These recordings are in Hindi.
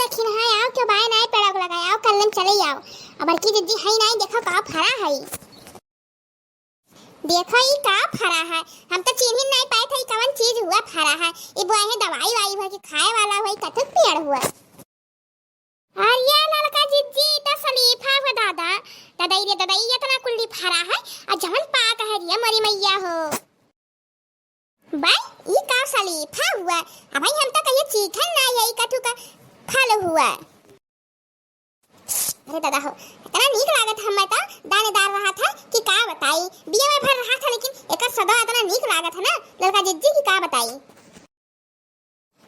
देखिन है आओ क्यों बाय नहीं पेड़ा को लगाए आओ कल चले आओ अब बड़की जिज्जी है नहीं देखो का फरा है देखो ये का फरा है हम तो चिन्ह ही नहीं पाए थे कौन चीज हुआ फरा है ये बुआ है दवाई वाई है कि खाए वाला है कतक पेड़ हुआ और ये लड़का जिज्जी तो सलीफा हो दादा दादा ये इतना कुल्ली फरा है और जवन पाक है रे मरी मैया हो भाई ये का सलीफा हुआ अब भाई हम तो कहिए चिकन ना यही कथु का फल हुआ अरे दादा हो इतना नीक लागत हम तो दानेदार रहा था कि का बताई बिया में भर रहा था लेकिन एक सदा इतना नीक लागत है ना लड़का जिज्जी की का बताई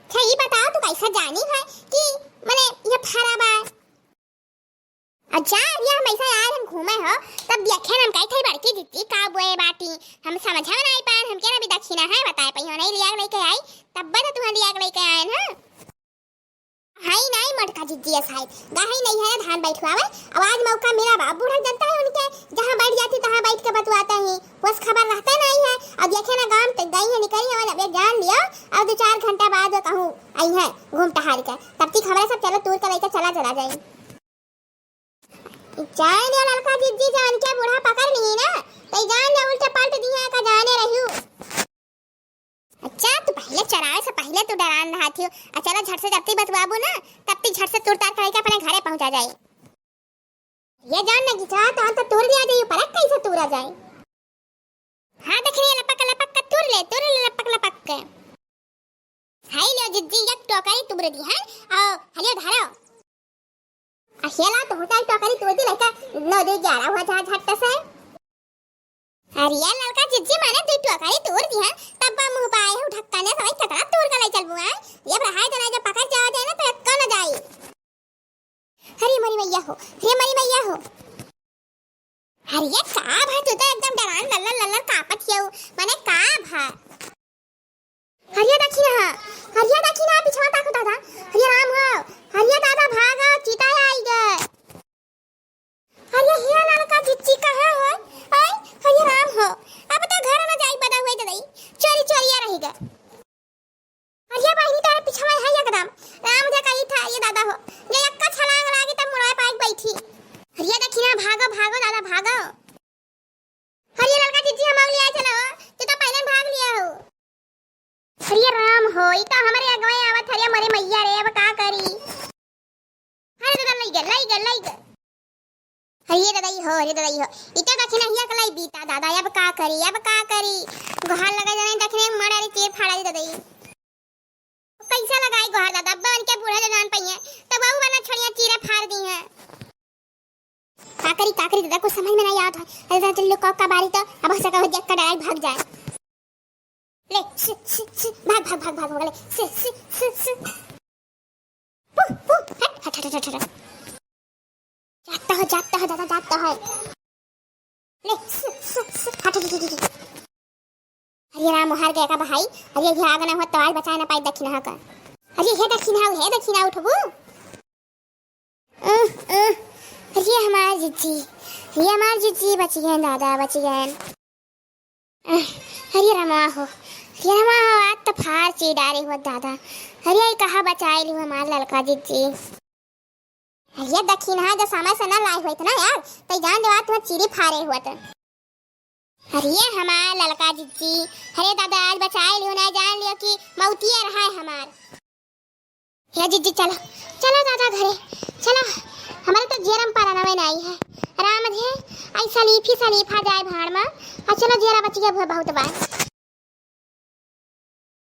अच्छा ये बताओ तू कैसा जानी है कि माने ये फरा बा अच्छा ये हम ऐसा यार हम घूमे हो तब देखे हम कई थे बड़की जिज्जी का बोए बाटी हम समझा नहीं पाए हम के ना भी दक्षिणा है बताए पई नहीं लिया लेके आई तब बता तू लिया लेके आए ना हाई नहीं मटका जिज्जी साहब गाही नहीं है धान बैठवावे आवाज मौका मेरा बाप बूढ़ा जनता है उनके जहां बैठ जाती तहां बैठ के बतवाता है बस खबर रहता नहीं है अब देखे ना गांव तक गई है निकली है अब जान लियो अब 2-4 घंटा बाद कहूं आई है घूम टहल के तब तक खबर सब चलो तूर के लेके चला जाए जान ले लड़का जिज्जी जान के बूढ़ा पकड़ ली ना तो जान ले उल्टे पलट दिया का जाने रहियो अच्छा तू पहले चराए से पहले तू डरान रहा थी चलो झट से जब बत बाबू ना तब तक झट से तुर तार करके अपने घरे पहुंचा जाए ये जान ना कि चाह तो तुर दिया जाए पर कैसे तुरा जाए हां देखिए लपक का तुर ले लपक के हाय ले जिज्जी एक टोकरी तुबर दी है आओ हलियो धारो अकेला तो होता है टोकरी तुर दी लड़का 9-11 हुआ था झट से अरे यार लड़का जिज्जी मैंने दो टोकरी तोड़ दी है तब मुंह पाए हूं ढक्कन से वही टकरा तोड़ के ले चल बुआ ये रहाय तो ना जब पकड़ जाओ जाए ना तो एक्का ना जाए हरी मरी मैया हो अरे ये काब है तू तो एकदम डरान लल्ला कापत हियो माने काब है हरिया दक्षिणा पिछवा ताको दादा हरिया राम हो हरिया दादा भागा चीता आई गए हरिया हिया लड़का जिज्जी कहां हो आई हरिया राम हो अब तो घर में जाई बदा हुए दई चोरी रहेगा हरिया बहनी तारे पिछवा है एकदम राम जा कही था ये दादा हो ये एक्का छलांग लागे तब मुड़वा पाई बैठी हरिया दक्षिणा भागो दादा भागो हरिया लड़का जिज्जी हम ले आए चलो तू तो पहले भाग लिया हो हरिया राम हो ई तो हमारे अगवे आवत हरिया मरे मैया रे अब का करी हरे दादा लई गल हरिया दादा ही हो इते दक्षिणा हिया कलाई बीता दादा अब का करी गोहार लगा जाने दक्षिणा मड़ारी चीर फाड़ा दे दई कैसा लगाई गोहार दादा बन के बूढ़ा जान पई है तब बहु वाला छड़िया चीरे फाड़ दी है का करी दादा को समझ में नहीं आता अरे दादा लोग का बारी तो अब सका हो जक्का डायरेक्ट भाग जाए ले भाग हो गले हट जाता है दादा ले हरिया राम हार गया का भाई हरिया ये आगे ना हो तो आज बचाए ना पाई दक्षिणा का हरिया हे दक्षिणा उठबू हरिया हमार जिज्जी बच गए दादा बच गए हरिया राम आज तो फार ची डारे हो दादा हरिया कहा बचाए ली हमार लड़का जिज्जी हरिया दक्षिणा जो समय से ना लाए हुए थे ना यार तो जान देवा तुम चीरी फारे हुआ था हरिया हमार लड़का जिज्जी हरे दादा आज बचाए लियो ना जान लियो कि मौतिया रहा है हमार हे जिज्जी चलो दादा घरे चलो हमारे तो जेरम पारा नवे नहीं है राम थे आई सलीफा जाए भाड़ में चलो जेरा बच गया बहुत बार